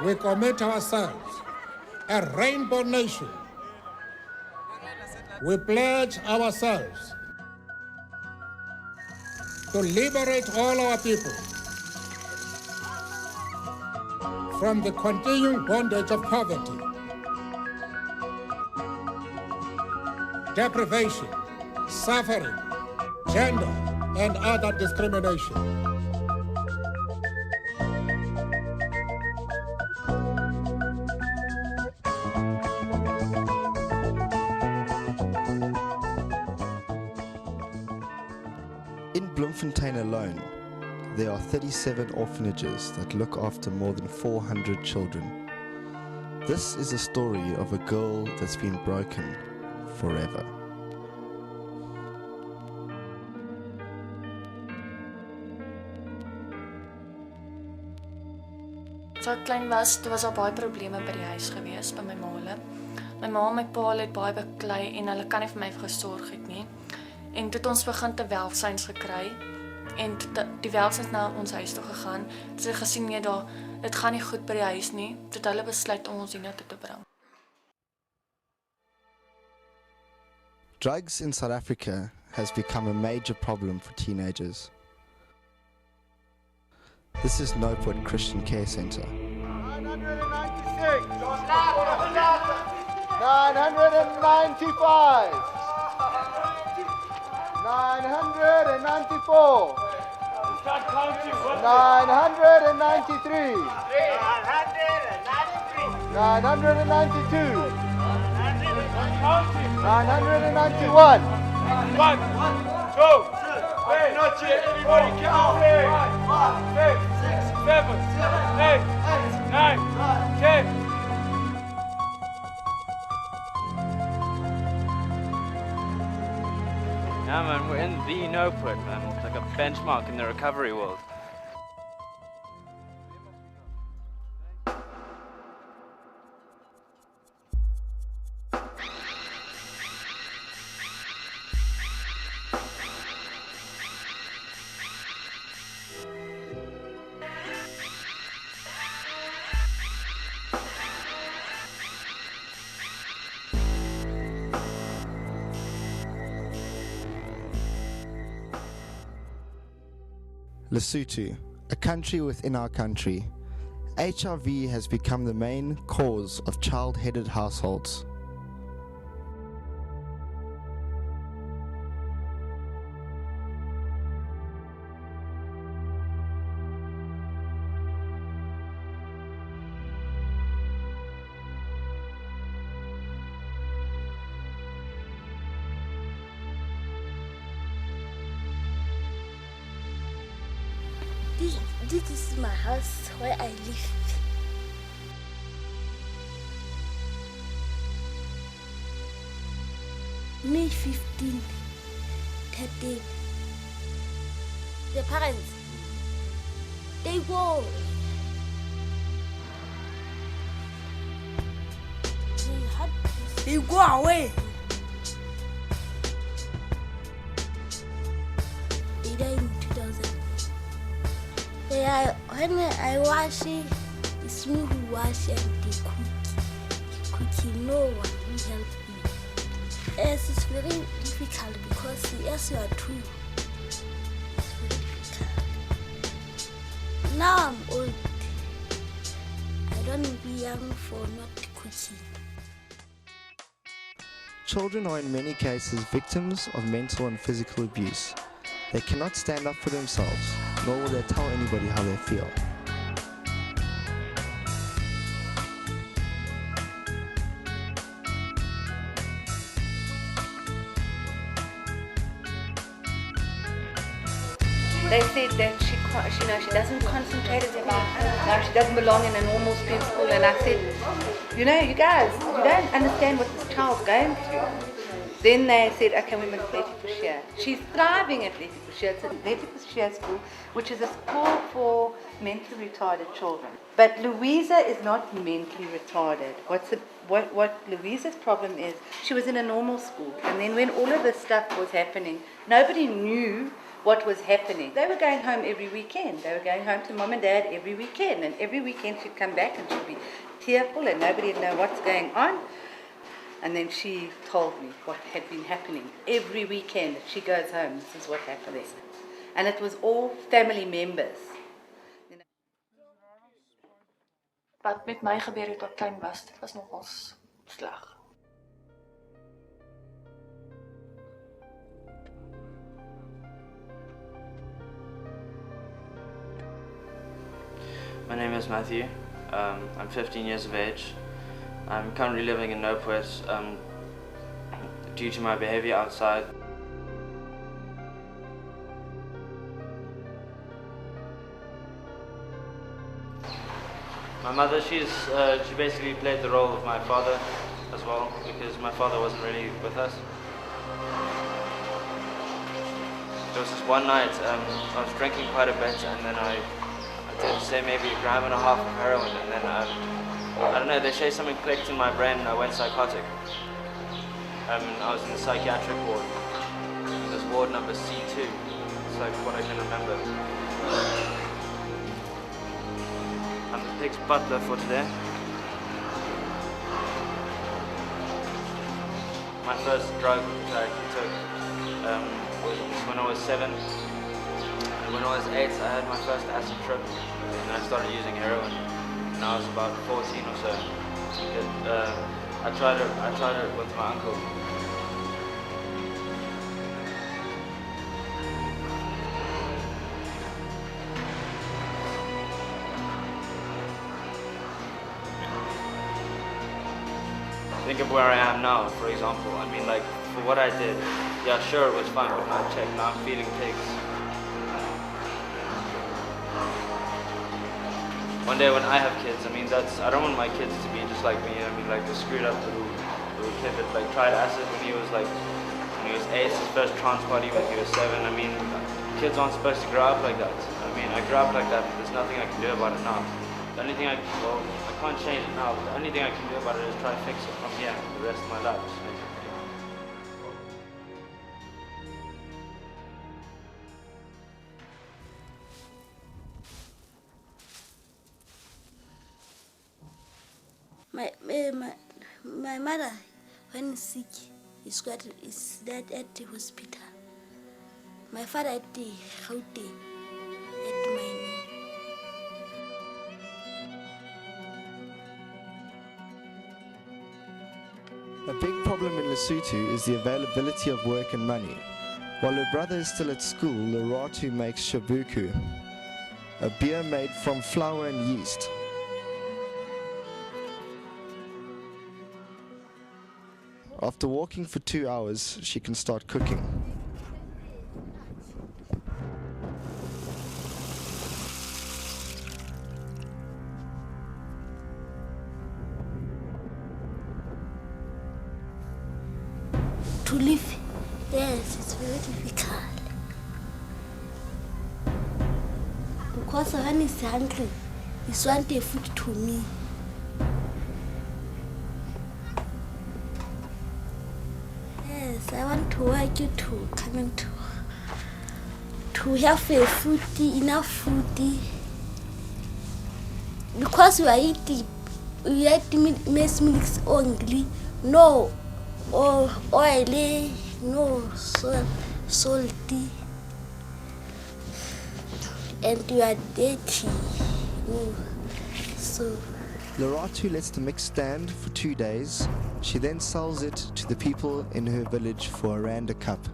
We commit ourselves a rainbow nation. We pledge ourselves to liberate all our people from the continuing bondage of poverty, deprivation, suffering, gender, and other discrimination. In Bloemfontein alone, there are 37 orphanages that look after more than 400 children. This is a story of a girl that's been broken forever. Toe ek klein was, toe was daar baie probleme by die huis gewees by my maale. My ma en my pa het baie beklei en hulle kan nie vir my gesorg het nie. En toe het ons begin te welsyns gekry en die welsyns na ons huis toe gegaan. Toe het gesien nee, dit gaan nie goed by die huis nie. Toe het hulle besluit om ons hiernatoe te bring. Drugs in South Africa has become a major problem for teenagers. This is Nopewood Christian Care Centre. 996, 995, 994, 993, 992, 991. 1, 2, 3, not yet. Everybody count. 5, 6, 7, 8, 9, 10. Yeah, man, we're in the Nopewood, man. It's like a benchmark in the recovery world. Lesotho, a country within our country. HIV has become the main cause of child-headed households. This is my house where I live. Me 15, 13. The parents, they go. They go away. They died in 2000. When I wash it, it's me who wash and they cook. No one will help me. Yes, it's very difficult because yes, you are true. It's very difficult. Now I'm old. I don't be young for not cooking. Children are in many cases victims of mental and physical abuse. They cannot stand up for themselves, nor will they tell anybody how they feel. They said that she doesn't concentrate as well. Now she doesn't belong in a normal school. And I said, you guys, you don't understand what this child's going through. Then they said, okay, we must let it push here. She's thriving at Letty Pushia. It's a Letty Pushia school, which is a school for mentally retarded children. But Louisa is not mentally retarded. What Louisa's problem is, she was in a normal school. And then when all of this stuff was happening, nobody knew what was happening. They were going home every weekend. They were going home to mom and dad every weekend. And every weekend she'd come back and she'd be tearful and nobody would know what's going on. And then she told me what had been happening. Every weekend she goes home, this is what happens. And it was all family members. Wat met my gebeur het toe ek klein was, dit was nogals sleg. My name is Matthew. I'm 15 years of age. I'm currently living in Nopwet due to my behavior outside. My mother, she basically played the role of my father as well, because my father wasn't really with us. There was this one night, I was drinking quite a bit, and then I did say maybe 1.5 grams of heroin, and then I don't know, they say something clicked in my brain and I went psychotic. I was in the psychiatric ward. It was ward number C2. It's like what I can remember. I'm the pig's butler for today. My first drug that I took was when I was 7. And when I was 8, I had my first acid trip. And I started using heroin. When I was about 14 or so. I tried it with my uncle. Think of where I am now, for example. I mean, like, for what I did, yeah, sure, it was fun, but now check, now I'm feeding pigs. One day when I have kids, I mean, I don't want my kids to be just like me. I mean, like the screwed up little kid that like tried acid when he was 8, his first trance party when he was 7. I mean, kids aren't supposed to grow up like that. I mean, I grew up like that, but there's nothing I can do about it now. The only thing I can't change it now, but the only thing I can do about it is try to fix it from here for the rest of my life. My mother, when sick, is dead at the hospital. My father at the Gauteng, at my knee. A big problem in Lesotho is the availability of work and money. While her brother is still at school, Loratu makes shabuku, a beer made from flour and yeast. After walking for 2 hours, she can start cooking. To live, yes, it's very difficult. Because when he's hungry, he wants the food to me. Yes, I want to work you to come into to have a food, enough food. Because we are eating maize milks only, no oily, no salty, and you are dirty. No. So Loratu lets the mix stand for 2 days. She then sells it to the people in her village for R1 a cup.